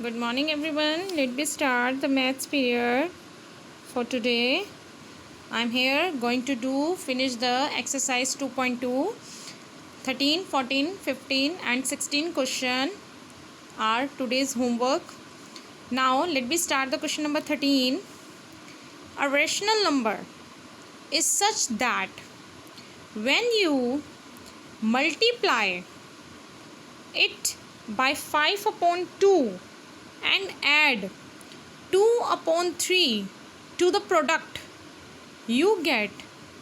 Good morning everyone. Let me start the maths period for today. I'm here going to finish the exercise 2.2. 13, 14, 15 and 16 question are today's homework. Now let me start the question number 13. A rational number is such that when you multiply it by 5 upon 2 and add 2 upon 3 to the product, you get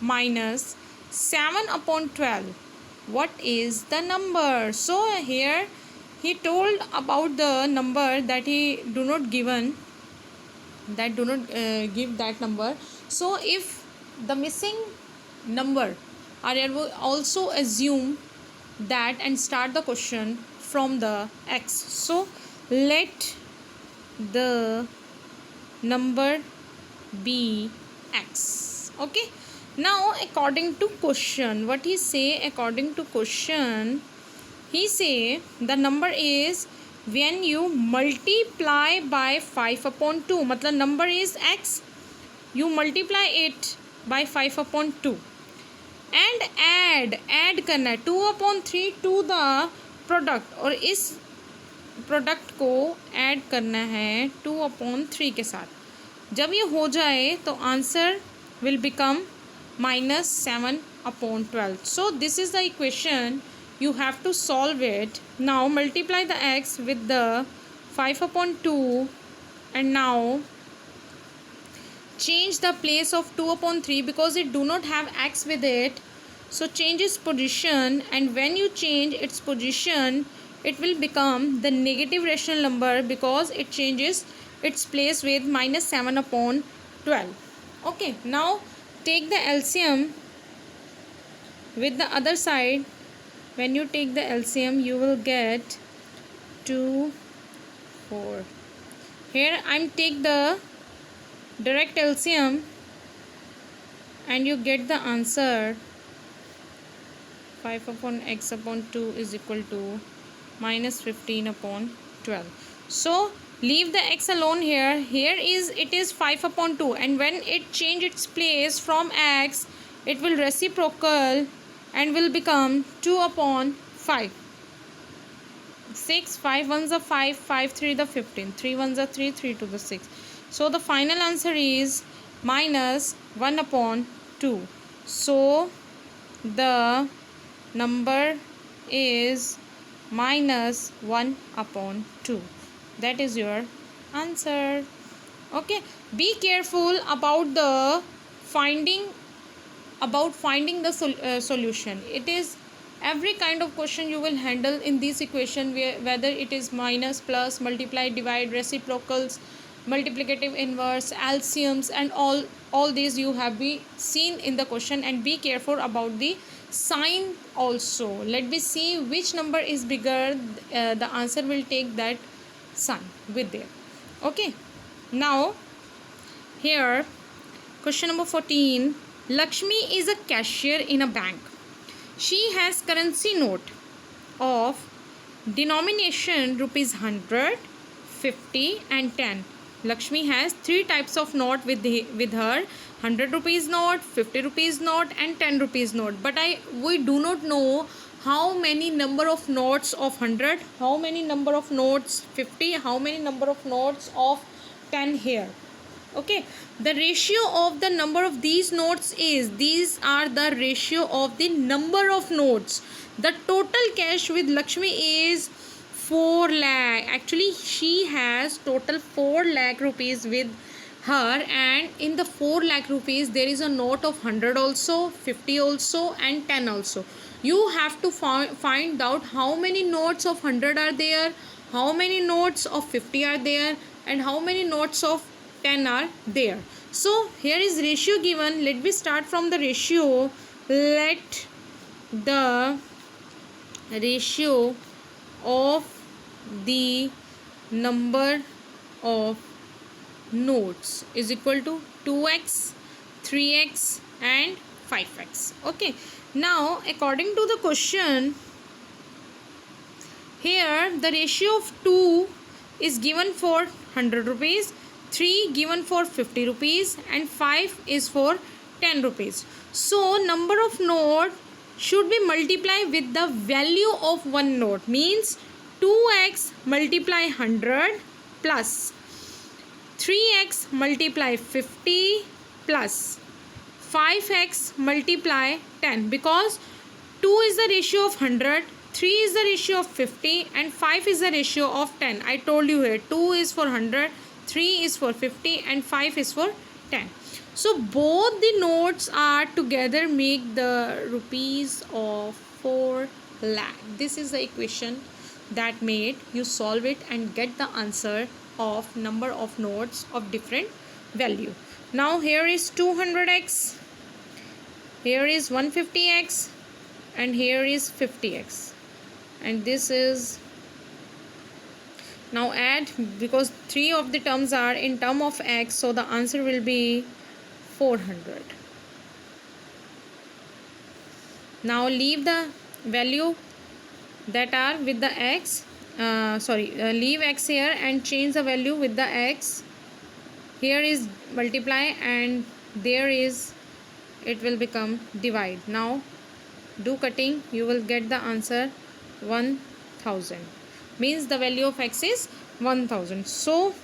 minus 7 upon 12. What is the number? So here he told about the number that he do not give that number. So if the missing number, I will also assume that and start the question from the x. So let the number be x. Okay, now according to question, what he say? According to question, he say the number is when you multiply by 5 upon 2, मतलब number is x, you multiply it by 5 upon 2 and add करना है 2 upon 3 to the product, और इस product को add करना है 2 upon 3 के साथ. जब ये हो जाए तो answer will become minus 7 upon 12. So this is the equation. You have to solve it. Now multiply the x with the 5 upon 2 and now change the place of 2 upon 3 because it do not have x with it. So change its position, and when you change its position it will become the negative rational number because it changes its place with minus 7 upon 12. Okay, now take the LCM with the other side. When you take the LCM you will get 2, 4. Here I'm take the direct LCM and you get the answer 5 upon x upon 2 is equal to minus 15 upon 12. So leave the x alone here. Here it is 5 upon 2, and when it change its place from x it will reciprocal and will become 2 upon 5. 6, 5 ones are 5, 5 3 the 15, 3 ones are 3, 3 to the 6. So the final answer is minus 1 upon 2. So the number is minus 1 upon 2. That is your answer. Okay, be careful about the finding the solution. It is every kind of question you will handle in this equation, whether it is minus, plus, multiply, divide, reciprocals, multiplicative inverse, LCMs, and all these you have been seen in the question. And be careful about the sign also. Let me see which number is bigger, the answer will take that sign with there. Okay, now here question number 14. Lakshmi is a cashier in a bank. She has currency note of denomination rupees 100, 50 and 10. Lakshmi has 3 types of note with her: 100 rupees note, 50 rupees note and 10 rupees note. But we do not know how many number of notes of 100, how many number of notes 50, how many number of notes of 10 here. Okay, the ratio of the number of these notes is, these are the ratio of the number of notes. The total cash with Lakshmi is 4 lakh. Actually she has total 4 lakh rupees with her, and in the 4 lakh rupees there is a note of 100 also, 50 also and 10 also. You have to find out how many notes of 100 are there, how many notes of 50 are there, and how many notes of 10 are there. So here is ratio given. Let me start from the ratio. Let the ratio of the number of notes is equal to 2x, 3x and 5x. Okay, now according to the question, here the ratio of 2 is given for 100 rupees, 3 given for 50 rupees, and 5 is for 10 rupees. So number of note should be multiplied with the value of one note, means 2x multiply 100 plus 3x multiply 50 plus 5x multiply 10, because 2 is the ratio of 100, 3 is the ratio of 50, and 5 is the ratio of 10. I told you here 2 is for 100, 3 is for 50, and 5 is for 10. So both the notes are together make the rupees of 4 lakh. This is the equation that made you solve it and get the answer of number of notes of different value. Now here is 200x, here is 150x, and here is 50x, and this is, now add, because three of the terms are in term of x, so the answer will be 400. Now leave the value that are with the x, leave x here and change the value with the x. Here is multiply and there is, it will become divide. Now do cutting, you will get the answer 1000, means the value of x is 1000. So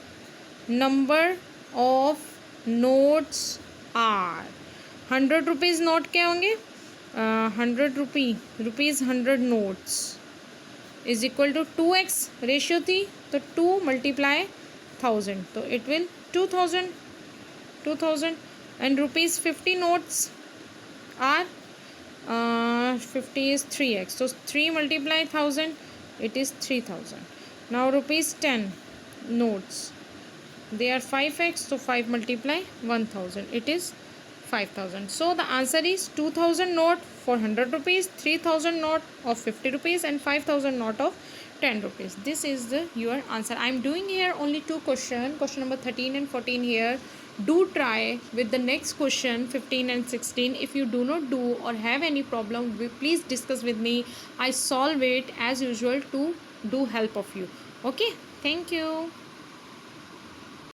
number of notes are 100 rupees note क्या होंगे, 100 rupees 100 notes is equal to 2x ratio थी तो 2 multiply 1000, तो it will 2000 and rupees 50 notes are 50 is 3x, so 3 multiply 1000, it is 3000. Now rupees 10 notes, they are 5x, so 5 multiply 1000, it is 5000. So the answer is 2000 note for 100 rupees, 3000 note of 50 rupees, and 5000 note of 10 rupees. This is the your answer. I am doing here only two question number 13 and 14 here. Do try with the next question 15 and 16. If you do not do or have any problem, please discuss with me. I solve it as usual to do help of you. Okay, thank you.